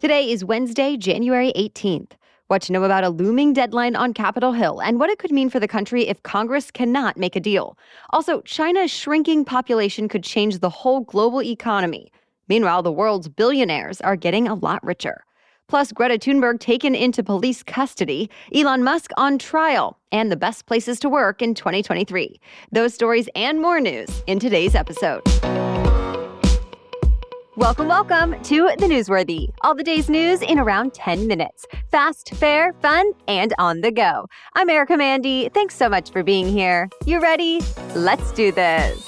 Today is Wednesday, January 18th. What to know about a looming deadline on Capitol Hill and what it could mean for the country if Congress cannot make a deal. Also, China's shrinking population could change the whole global economy. Meanwhile, the world's billionaires are getting a lot richer. Plus, Greta Thunberg taken into police custody, Elon Musk on trial, and the best places to work in 2023. Those stories and more news in today's episode. Welcome to The Newsworthy. All the day's news in around 10 minutes. Fast, fair, fun, and on the go. I'm Erica Mandy. Thanks so much for being here. You ready? Let's do this.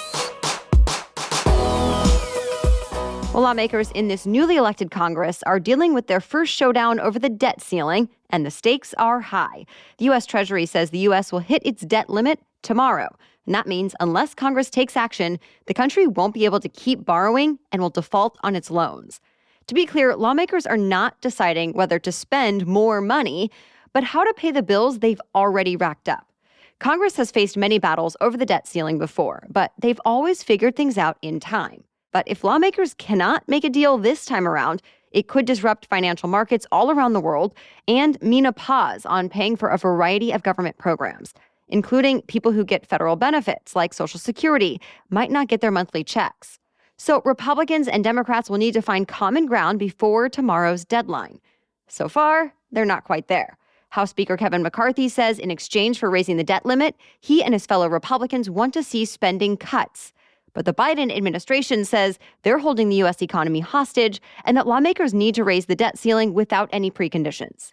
Well, lawmakers in this newly elected Congress are dealing with their first showdown over the debt ceiling, and the stakes are high. The U.S. Treasury says the U.S. will hit its debt limit tomorrow. And that means unless Congress takes action, the country won't be able to keep borrowing and will default on its loans. To be clear, lawmakers are not deciding whether to spend more money, but how to pay the bills they've already racked up. Congress has faced many battles over the debt ceiling before, but they've always figured things out in time. But if lawmakers cannot make a deal this time around, it could disrupt financial markets all around the world and mean a pause on paying for a variety of government programs, including people who get federal benefits like Social Security might not get their monthly checks. So Republicans and Democrats will need to find common ground before tomorrow's deadline. So far, they're not quite there. House Speaker Kevin McCarthy says in exchange for raising the debt limit, he and his fellow Republicans want to see spending cuts. But the Biden administration says they're holding the U.S. economy hostage and that lawmakers need to raise the debt ceiling without any preconditions.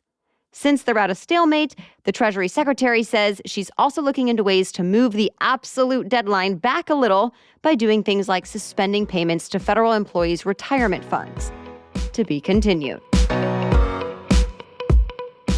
Since they're at a stalemate, the Treasury Secretary says she's also looking into ways to move the absolute deadline back a little by doing things like suspending payments to federal employees' retirement funds. To be continued.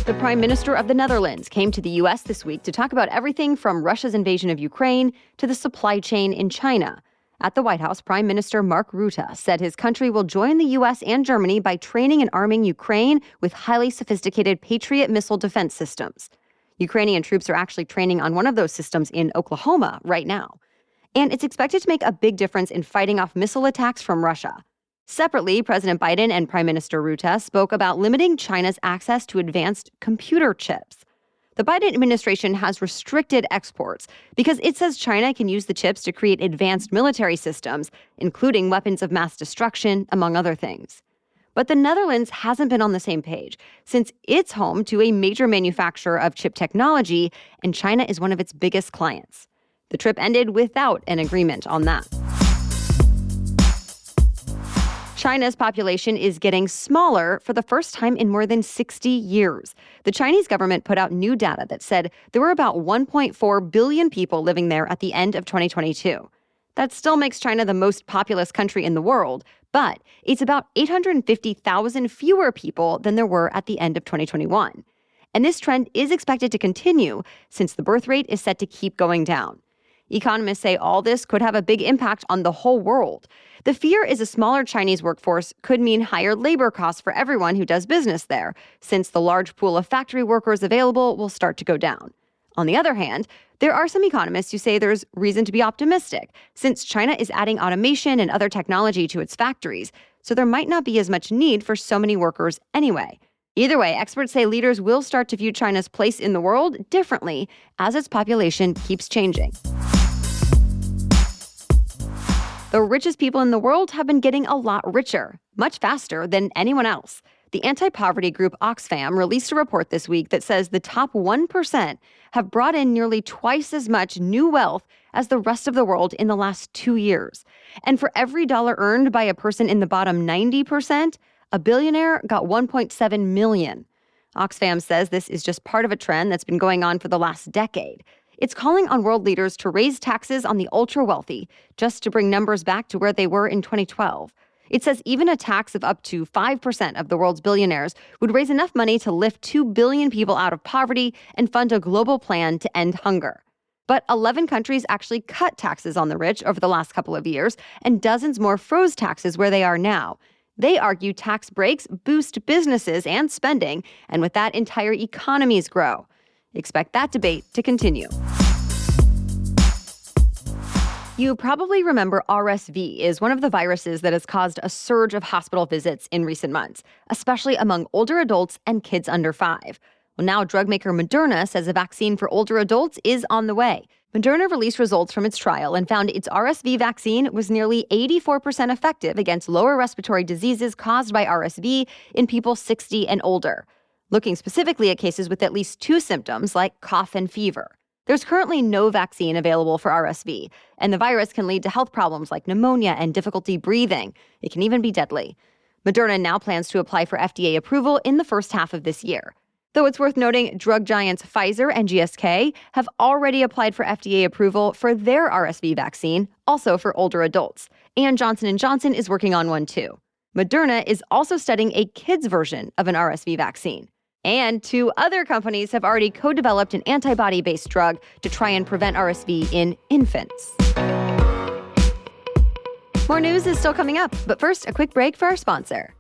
The Prime Minister of the Netherlands came to the U.S. this week to talk about everything from Russia's invasion of Ukraine to the supply chain in China. At the White House, Prime Minister Mark Rutte said his country will join the U.S. and Germany by training and arming Ukraine with highly sophisticated Patriot missile defense systems. Ukrainian troops are actually training on one of those systems in Oklahoma right now. And it's expected to make a big difference in fighting off missile attacks from Russia. Separately, President Biden and Prime Minister Rutte spoke about limiting China's access to advanced computer chips. The Biden administration has restricted exports because it says China can use the chips to create advanced military systems, including weapons of mass destruction, among other things. But the Netherlands hasn't been on the same page, since it's home to a major manufacturer of chip technology, and China is one of its biggest clients. The trip ended without an agreement on that. China's population is getting smaller for the first time in more than 60 years. The Chinese government put out new data that said there were about 1.4 billion people living there at the end of 2022. That still makes China the most populous country in the world, but it's about 850,000 fewer people than there were at the end of 2021. And this trend is expected to continue since the birth rate is set to keep going down. Economists say all this could have a big impact on the whole world. The fear is a smaller Chinese workforce could mean higher labor costs for everyone who does business there, since the large pool of factory workers available will start to go down. On the other hand, there are some economists who say there's reason to be optimistic, since China is adding automation and other technology to its factories, so there might not be as much need for so many workers anyway. Either way, experts say leaders will start to view China's place in the world differently as its population keeps changing. The richest people in the world have been getting a lot richer, much faster than anyone else. The anti-poverty group Oxfam released a report this week that says the top 1% have brought in nearly twice as much new wealth as the rest of the world in the last 2 years. And for every dollar earned by a person in the bottom 90%, a billionaire got 1.7 million. Oxfam says this is just part of a trend that's been going on for the last decade. It's calling on world leaders to raise taxes on the ultra-wealthy, just to bring numbers back to where they were in 2012. It says even a tax of up to 5% of the world's billionaires would raise enough money to lift 2 billion people out of poverty and fund a global plan to end hunger. But 11 countries actually cut taxes on the rich over the last couple of years, and dozens more froze taxes where they are now. They argue tax breaks boost businesses and spending, and with that, entire economies grow. Expect that debate to continue. You probably remember RSV is one of the viruses that has caused a surge of hospital visits in recent months, especially among older adults and kids under 5. Well, now drug maker Moderna says a vaccine for older adults is on the way. Moderna released results from its trial and found its RSV vaccine was nearly 84% effective against lower respiratory diseases caused by RSV in people 60 and older, looking specifically at cases with at least 2 symptoms like cough and fever. There's currently no vaccine available for RSV, and the virus can lead to health problems like pneumonia and difficulty breathing. It can even be deadly. Moderna now plans to apply for FDA approval in the first half of this year. Though it's worth noting, drug giants Pfizer and GSK have already applied for FDA approval for their RSV vaccine, also for older adults. And Johnson & Johnson is working on one too. Moderna is also studying a kids version of an RSV vaccine. And 2 other companies have already co-developed an antibody-based drug to try and prevent RSV in infants. More news is still coming up, but first, a quick break for our sponsor.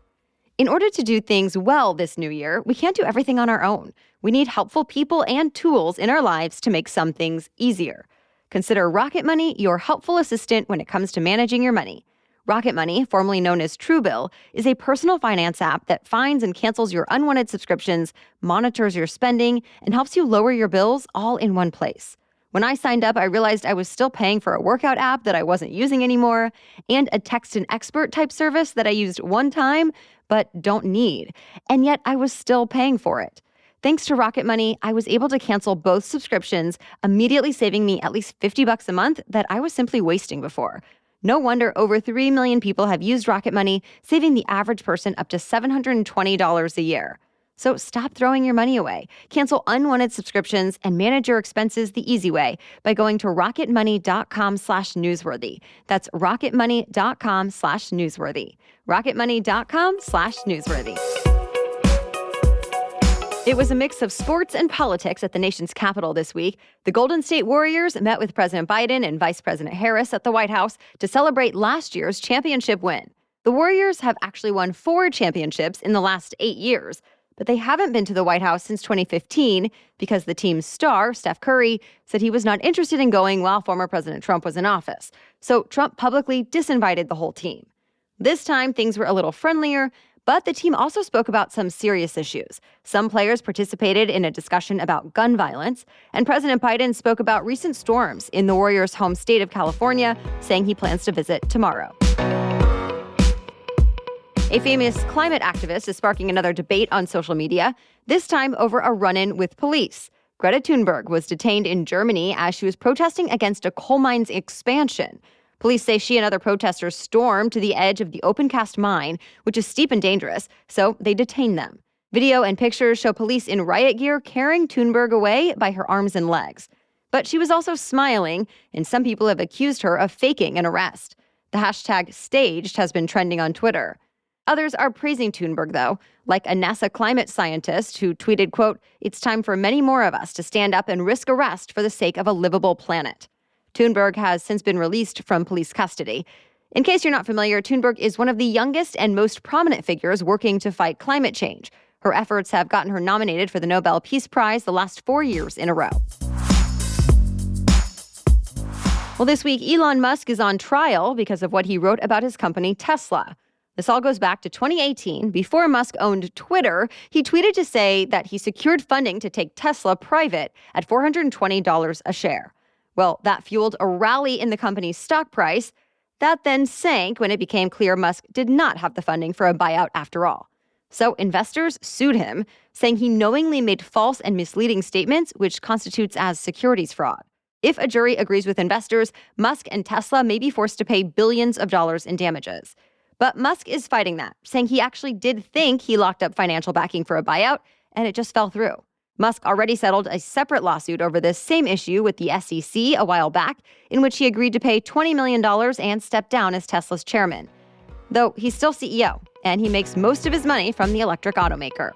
In order to do things well this new year, we can't do everything on our own. We need helpful people and tools in our lives to make some things easier. Consider Rocket Money your helpful assistant when it comes to managing your money. Rocket Money, formerly known as Truebill, is a personal finance app that finds and cancels your unwanted subscriptions, monitors your spending, and helps you lower your bills all in one place. When I signed up, I realized I was still paying for a workout app that I wasn't using anymore, and a text an expert type service that I used one time but don't need. And yet I was still paying for it. Thanks to Rocket Money, I was able to cancel both subscriptions, immediately saving me at least $50 a month that I was simply wasting before. No wonder over 3 million people have used Rocket Money, saving the average person up to $720 a year. So stop throwing your money away. Cancel unwanted subscriptions and manage your expenses the easy way by going to rocketmoney.com/newsworthy. That's rocketmoney.com/newsworthy. rocketmoney.com/newsworthy. It was a mix of sports and politics at the nation's capital this week. The Golden State Warriors met with President Biden and Vice President Harris at the White House to celebrate last year's championship win. The Warriors have actually won 4 championships in the last 8 years, but they haven't been to the White House since 2015 because the team's star, Steph Curry, said he was not interested in going while former President Trump was in office. So Trump publicly disinvited the whole team. This time, things were a little friendlier, but the team also spoke about some serious issues. Some players participated in a discussion about gun violence, and President Biden spoke about recent storms in the Warriors' home state of California, saying he plans to visit tomorrow. A famous climate activist is sparking another debate on social media, this time over a run-in with police. Greta Thunberg was detained in Germany as she was protesting against a coal mine's expansion. Police say she and other protesters stormed to the edge of the open-cast mine, which is steep and dangerous, so they detained them. Video and pictures show police in riot gear carrying Thunberg away by her arms and legs. But she was also smiling, and some people have accused her of faking an arrest. The hashtag #staged has been trending on Twitter. Others are praising Thunberg, though, like a NASA climate scientist who tweeted, quote, "It's time for many more of us to stand up and risk arrest for the sake of a livable planet." Thunberg has since been released from police custody. In case you're not familiar, Thunberg is one of the youngest and most prominent figures working to fight climate change. Her efforts have gotten her nominated for the Nobel Peace Prize the last 4 years in a row. Well, this week, Elon Musk is on trial because of what he wrote about his company, Tesla. This all goes back to 2018. Before Musk owned Twitter, he tweeted to say that he secured funding to take Tesla private at $420 a share. Well, that fueled a rally in the company's stock price. That then sank when it became clear Musk did not have the funding for a buyout after all. So investors sued him, saying he knowingly made false and misleading statements, which constitutes as securities fraud. If a jury agrees with investors, Musk and Tesla may be forced to pay billions of dollars in damages. But Musk is fighting that, saying he actually did think he locked up financial backing for a buyout, and it just fell through. Musk already settled a separate lawsuit over this same issue with the SEC a while back, in which he agreed to pay $20 million and step down as Tesla's chairman. Though he's still CEO, and he makes most of his money from the electric automaker.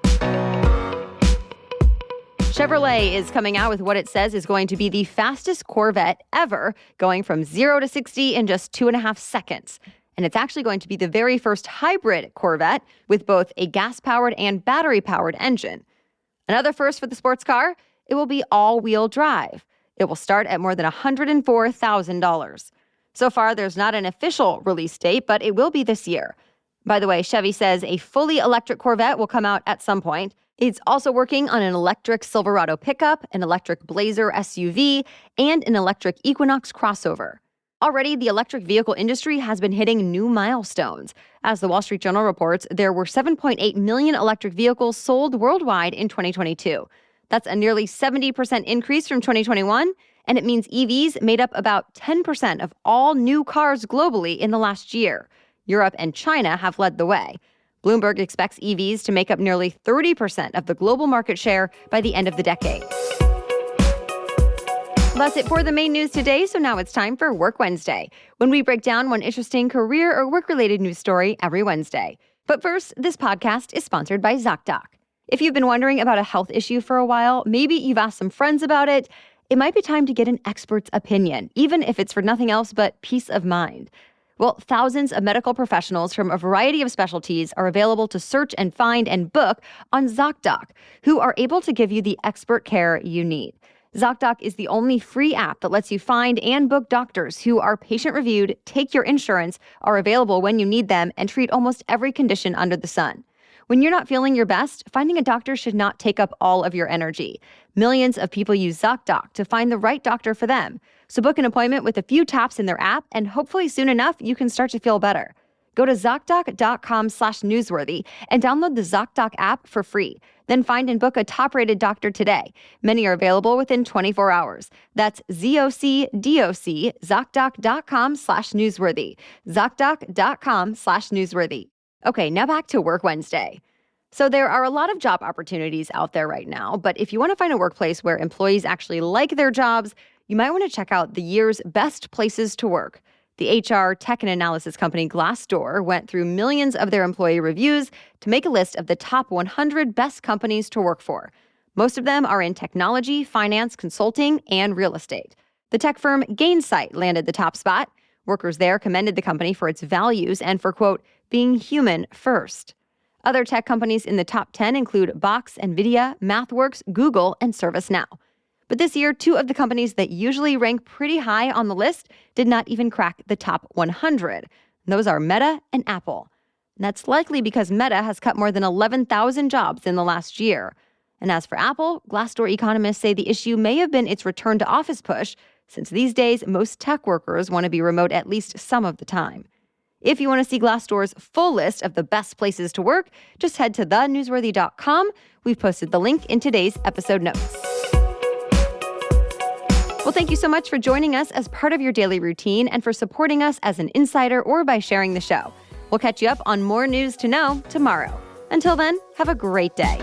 Chevrolet is coming out with what it says is going to be the fastest Corvette ever, going from 0 to 60 in just 2.5 seconds. And it's actually going to be the very first hybrid Corvette with both a gas-powered and battery-powered engine. Another first for the sports car, it will be all-wheel drive. It will start at more than $104,000. So far, there's not an official release date, but it will be this year. By the way, Chevy says a fully electric Corvette will come out at some point. It's also working on an electric Silverado pickup, an electric Blazer SUV, and an electric Equinox crossover. Already, the electric vehicle industry has been hitting new milestones. As the Wall Street Journal reports, there were 7.8 million electric vehicles sold worldwide in 2022. That's a nearly 70% increase from 2021, and it means EVs made up about 10% of all new cars globally in the last year. Europe and China have led the way. Bloomberg expects EVs to make up nearly 30% of the global market share by the end of the decade. That's it for the main news today, so now it's time for Work Wednesday, when we break down one interesting career or work-related news story every Wednesday. But first, this podcast is sponsored by ZocDoc. If you've been wondering about a health issue for a while, maybe you've asked some friends about it, it might be time to get an expert's opinion, even if it's for nothing else but peace of mind. Well, thousands of medical professionals from a variety of specialties are available to search and find and book on ZocDoc, who are able to give you the expert care you need. ZocDoc is the only free app that lets you find and book doctors who are patient-reviewed, take your insurance, are available when you need them, and treat almost every condition under the sun. When you're not feeling your best, finding a doctor should not take up all of your energy. Millions of people use ZocDoc to find the right doctor for them. So book an appointment with a few taps in their app, and hopefully soon enough, you can start to feel better. Go to ZocDoc.com/newsworthy and download the ZocDoc app for free. Then find and book a top-rated doctor today. Many are available within 24 hours. That's ZocDoc, ZocDoc.com/newsworthy. ZocDoc.com/newsworthy. Okay, now back to Work Wednesday. So there are a lot of job opportunities out there right now, but if you want to find a workplace where employees actually like their jobs, you might want to check out the year's best places to work. The HR tech and analysis company Glassdoor went through millions of their employee reviews to make a list of the top 100 best companies to work for. Most of them are in technology, finance, consulting, and real estate. The tech firm Gainsight landed the top spot. Workers there commended the company for its values and for, quote, being human first. Other tech companies in the top 10 include Box, NVIDIA, MathWorks, Google, and ServiceNow. But this year, two of the companies that usually rank pretty high on the list did not even crack the top 100. Those are Meta and Apple. And that's likely because Meta has cut more than 11,000 jobs in the last year. And as for Apple, Glassdoor economists say the issue may have been its return to office push, since these days most tech workers want to be remote at least some of the time. If you want to see Glassdoor's full list of the best places to work, just head to thenewsworthy.com. We've posted the link in today's episode notes. Well, thank you so much for joining us as part of your daily routine and for supporting us as an insider or by sharing the show. We'll catch you up on more news to know tomorrow. Until then, have a great day.